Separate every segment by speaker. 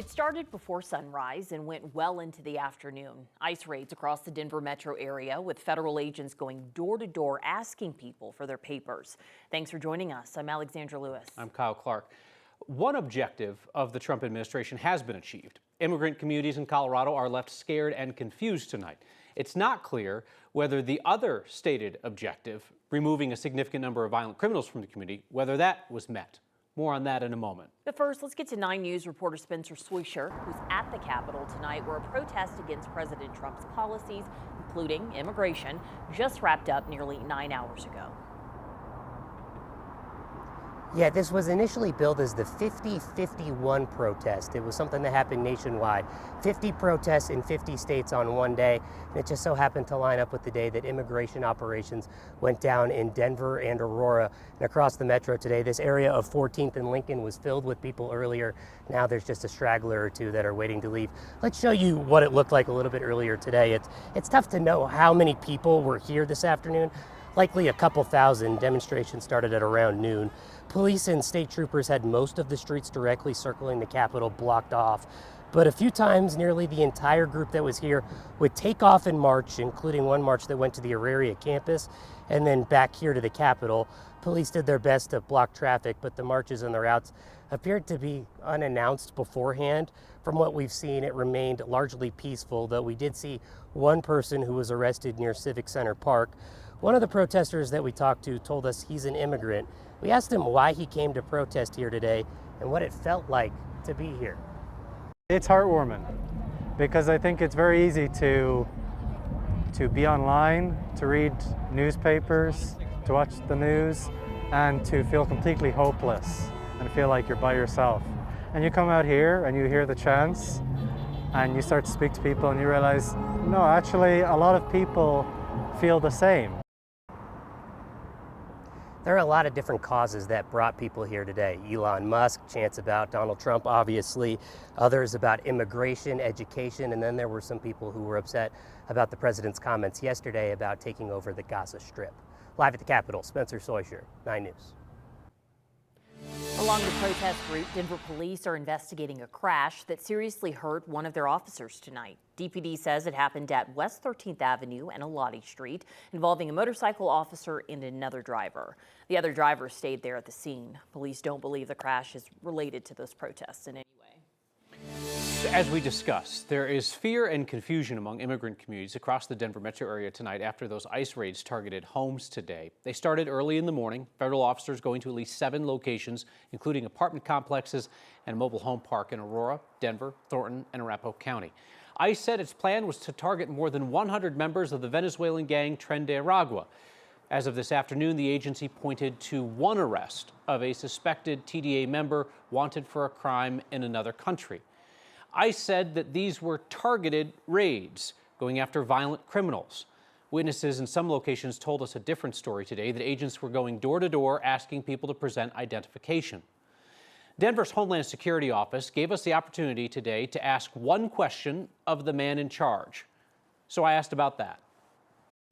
Speaker 1: It started before sunrise and went well into the afternoon. ICE raids across the Denver metro area with federal agents going door to door asking people for their papers. Thanks for joining us. I'm Alexandra Lewis.
Speaker 2: I'm Kyle Clark. One objective of the Trump administration has been achieved. Immigrant communities in Colorado are left scared and confused tonight. It's not clear whether the other stated objective, removing a significant number of violent criminals from the community, whether that was met. More on that in a moment.
Speaker 1: But first, let's get to 9 News reporter Spencer Swisher, who's at the Capitol tonight where a protest against President Trump's policies, including immigration, just wrapped up nearly 9 hours ago.
Speaker 3: Yeah, this was initially billed as the 50-51 protest. It was something that happened nationwide. 50 protests in 50 states on one day, and it just so happened to line up with the day that immigration operations went down in Denver and Aurora. And across the metro today, this area of 14th and Lincoln was filled with people earlier. Now there's just a straggler or two that are waiting to leave. Let's show you what it looked like a little bit earlier today. It's tough to know how many people were here this afternoon. Likely a couple thousand. Demonstration started at around noon. Police and state troopers had most of the streets directly circling the Capitol blocked off. But a few times, nearly the entire group that was here would take off and march, including one march that went to the Auraria campus and then back here to the Capitol. Police did their best to block traffic, but the marches and the routes appeared to be unannounced beforehand. From what we've seen, it remained largely peaceful, though we did see one person who was arrested near Civic Center Park. One of the protesters that we talked to told us he's an immigrant. We asked him why he came to protest here today and what it felt like to be here.
Speaker 4: It's heartwarming because I think it's very easy to be online, to read newspapers, to watch the news, and to feel completely hopeless and feel like you're by yourself. And you come out here and you hear the chants and you start to speak to people and you realize, no, actually a lot of people feel the same.
Speaker 3: There are a lot of different causes that brought people here today. Elon Musk, chants about Donald Trump, obviously, others about immigration, education, and then there were some people who were upset about the president's comments yesterday about taking over the Gaza Strip. Live at the Capitol, Spencer Swisher, 9 News.
Speaker 1: Along the protest route, Denver police are investigating a crash that seriously hurt one of their officers tonight. DPD says it happened at West 13th Avenue and Lottie Street, involving a motorcycle officer and another driver. The other driver stayed there at the scene. Police don't believe the crash is related to those protests in any way.
Speaker 2: As we discussed, there is fear and confusion among immigrant communities across the Denver metro area tonight after those ICE raids targeted homes today. They started early in the morning, federal officers going to at least 7 locations, including apartment complexes and a mobile home park in Aurora, Denver, Thornton, and Arapahoe County. ICE said its plan was to target more than 100 members of the Venezuelan gang Tren de Aragua. As of this afternoon, the agency pointed to one arrest of a suspected TDA member wanted for a crime in another country. ICE said that these were targeted raids, going after violent criminals. Witnesses in some locations told us a different story today, that agents were going door to door asking people to present identification. Denver's Homeland Security Office gave us the opportunity today to ask one question of the man in charge. So I asked about that.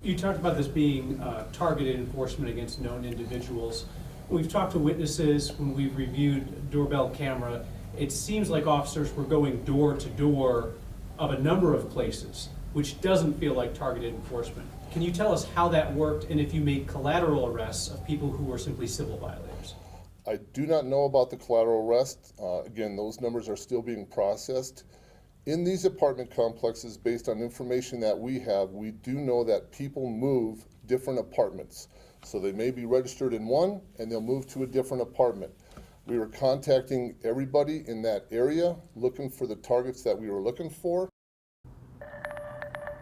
Speaker 5: You talked about this being targeted enforcement against known individuals. We've talked to witnesses when we've reviewed doorbell camera. It seems like officers were going door to door of a number of places, which doesn't feel like targeted enforcement. Can you tell us how that worked and if you made collateral arrests of people who were simply civil violators?
Speaker 6: I do not know about the collateral arrest. Again, those numbers are still being processed. In these apartment complexes, based on information that we have, we do know that people move different apartments. So they may be registered in one and they'll move to a different apartment. We were contacting everybody in that area, looking for the targets that we were looking for.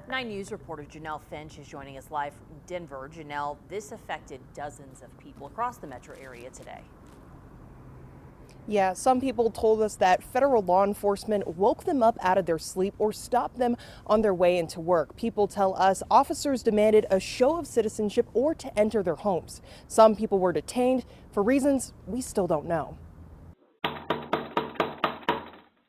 Speaker 1: 9 News reporter Janelle Finch is joining us live from Denver. Janelle, this affected dozens of people across the metro area today.
Speaker 7: Yeah, some people told us that federal law enforcement woke them up out of their sleep or stopped them on their way into work. People tell us officers demanded a show of citizenship or to enter their homes. Some people were detained for reasons we still don't know.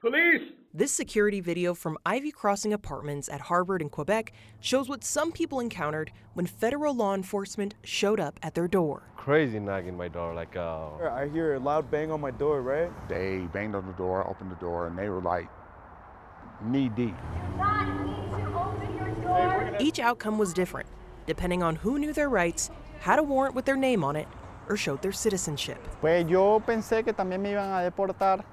Speaker 8: Police,
Speaker 7: This security video from Ivy Crossing Apartments at Harvard in Quebec shows what some people encountered when federal law enforcement showed up at their door.
Speaker 8: Crazy knocking my door, like
Speaker 9: I hear a loud bang on my door, right?
Speaker 10: They banged on the door, opened the door, and they were like knee deep.
Speaker 7: Each outcome was different, depending on who knew their rights, had a warrant with their name on it, or showed their citizenship.
Speaker 11: Pues yo pensé que también me iban a deportar,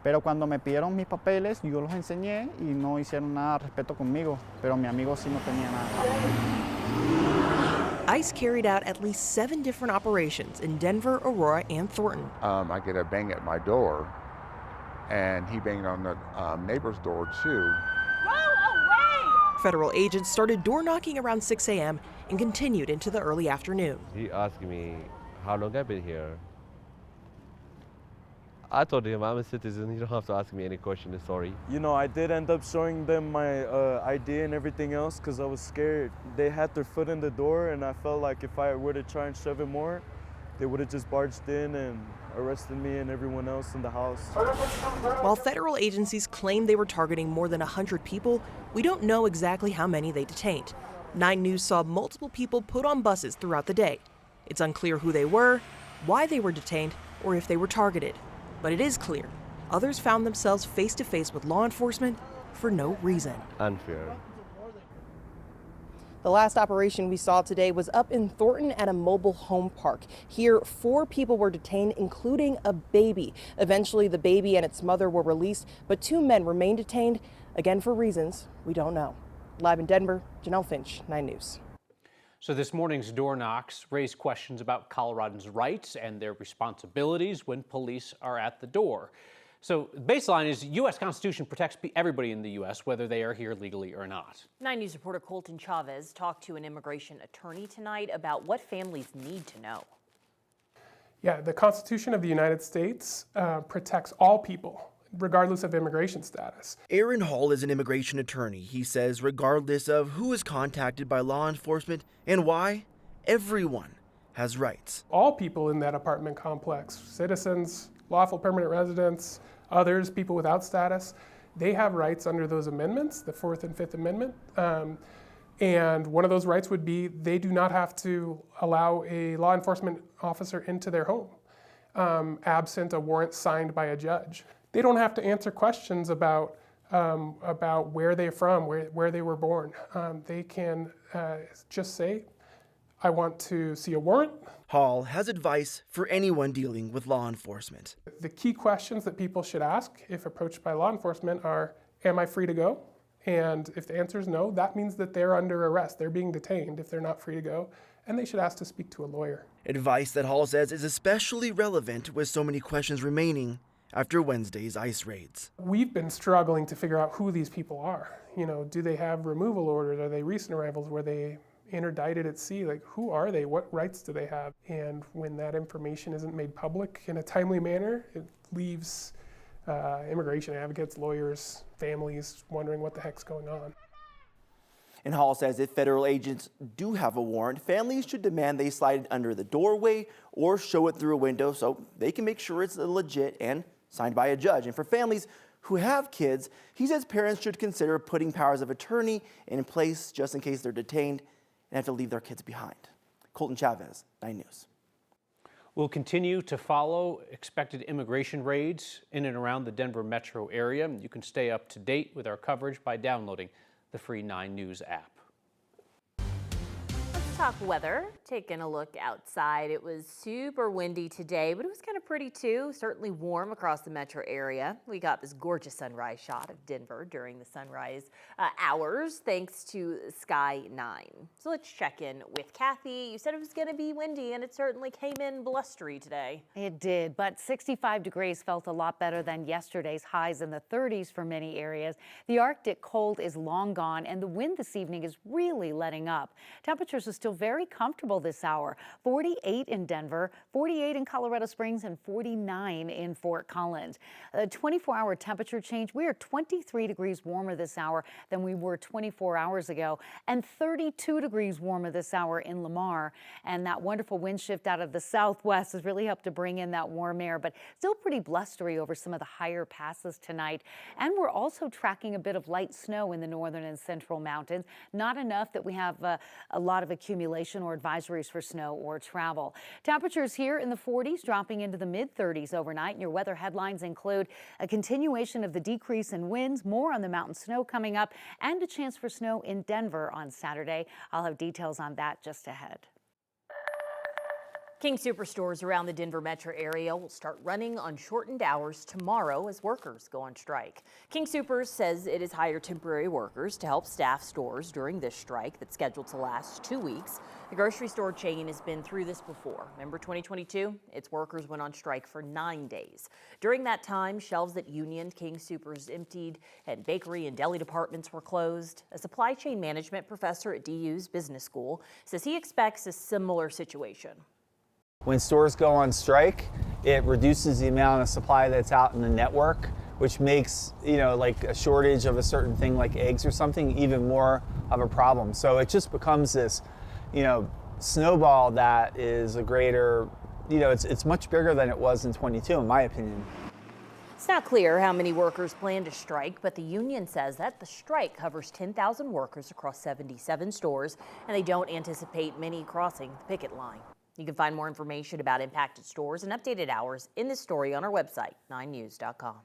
Speaker 11: pero cuando me pidieron mis papeles, yo los enseñé y no hicieron nada al respecto conmigo, pero mi amigo sí no tenía nada.
Speaker 7: ICE carried out at least 7 different operations in Denver, Aurora, and Thornton.
Speaker 10: I get a bang at my door, and he banged on the neighbor's door too.
Speaker 7: Federal agents started door knocking around 6 a.m. and continued into the early afternoon.
Speaker 8: he asked me how long I've been here. I told him I'm a citizen. You don't have to ask me any question. Sorry.
Speaker 9: You know, I did end up showing them my ID and everything else because I was scared. They had their foot in the door, and I felt like if I were to try and shove it more, they would have just barged in and arrested me and everyone else in the house.
Speaker 7: While federal agencies claim they were targeting more than 100 people, we don't know exactly how many they detained. 9 News saw multiple people put on buses throughout the day. It's unclear who they were, why they were detained, or if they were targeted. But it is clear, others found themselves face to face with law enforcement for no reason.
Speaker 8: Unfair.
Speaker 7: The last operation we saw today was up in Thornton at a mobile home park. Here, 4 people were detained, including a baby. Eventually, the baby and its mother were released, but 2 men remain detained, again for reasons we don't know. Live in Denver, Janelle Finch, 9 News.
Speaker 2: So this morning's door knocks raise questions about Coloradans' rights and their responsibilities when police are at the door. So the baseline is U.S. Constitution protects everybody in the U.S., whether they are here legally or not.
Speaker 1: 9 News reporter Colton Chavez talked to an immigration attorney tonight about what families need to know.
Speaker 12: Yeah, the Constitution of the United States protects all people, regardless of immigration status.
Speaker 13: Aaron Hall is an immigration attorney. He says regardless of who is contacted by law enforcement and why, everyone has rights.
Speaker 12: All people in that apartment complex, citizens, lawful permanent residents, others, people without status, they have rights under those amendments, the 4th and 5th Amendment. And one of those rights would be they do not have to allow a law enforcement officer into their home, absent a warrant signed by a judge. They don't have to answer questions about where they're from, where they were born. They can just say, I want to see a warrant.
Speaker 13: Hall has advice for anyone dealing with law enforcement.
Speaker 12: The key questions that people should ask if approached by law enforcement are, am I free to go? And if the answer is no, that means that they're under arrest. They're being detained if they're not free to go, and they should ask to speak to a lawyer.
Speaker 13: Advice that Hall says is especially relevant with so many questions remaining after Wednesday's ICE raids.
Speaker 12: We've been struggling to figure out who these people are. You know, do they have removal orders? Are they recent arrivals? Were they interdicted at sea? Like, who are they? What rights do they have? And when that information isn't made public in a timely manner, it leaves immigration advocates, lawyers, families wondering what the heck's going on.
Speaker 13: And Hall says if federal agents do have a warrant, families should demand they slide it under the doorway or show it through a window so they can make sure it's legit and signed by a judge. And for families who have kids, he says parents should consider putting powers of attorney in place just in case they're detained and have to leave their kids behind. Colton Chavez, 9 News.
Speaker 2: We'll continue to follow expected immigration raids in and around the Denver metro area. You can stay up to date with our coverage by downloading the free 9 News app.
Speaker 1: Let's talk weather. Taking a look outside, it was super windy today, but it was kind of pretty too. Certainly warm across the metro area. We got this gorgeous sunrise shot of Denver during the sunrise hours, thanks to Sky 9. So let's check in with Kathy. You said it was going to be windy, and it certainly came in blustery today.
Speaker 14: It did, but 65 degrees felt a lot better than yesterday's highs in the 30s for many areas. The Arctic cold is long gone, and the wind this evening is really letting up. Temperatures will still feel very comfortable this hour. 48 in Denver, 48 in Colorado Springs, and 49 in Fort Collins. A 24-hour temperature change. We are 23 degrees warmer this hour than we were 24 hours ago, and 32 degrees warmer this hour in Lamar. And that wonderful wind shift out of the southwest has really helped to bring in that warm air, but still pretty blustery over some of the higher passes tonight. And we're also tracking a bit of light snow in the northern and central mountains. Not enough that we have a lot of accumulation or advisories for snow or travel. Temperatures here in the 40s, dropping into the mid-30s overnight. And your weather headlines include a continuation of the decrease in winds, more on the mountain snow coming up, and a chance for snow in Denver on Saturday. I'll have details on that just ahead.
Speaker 1: King Superstores around the Denver metro area will start running on shortened hours tomorrow as workers go on strike. King Supers says it has hired temporary workers to help staff stores during this strike that's scheduled to last 2 weeks. The grocery store chain has been through this before. Remember 2022? Its workers went on strike for 9 days. During that time, shelves at Union King Supers emptied and bakery and deli departments were closed. A supply chain management professor at DU's business school says he expects a similar situation.
Speaker 15: When stores go on strike, it reduces the amount of supply that's out in the network, which makes, like a shortage of a certain thing like eggs or something even more of a problem. So it just becomes this, snowball that is a greater, it's much bigger than it was in 22, in my opinion.
Speaker 1: It's not clear how many workers plan to strike, but the union says that the strike covers 10,000 workers across 77 stores, and they don't anticipate many crossing the picket line. You can find more information about impacted stores and updated hours in this story on our website, 9news.com.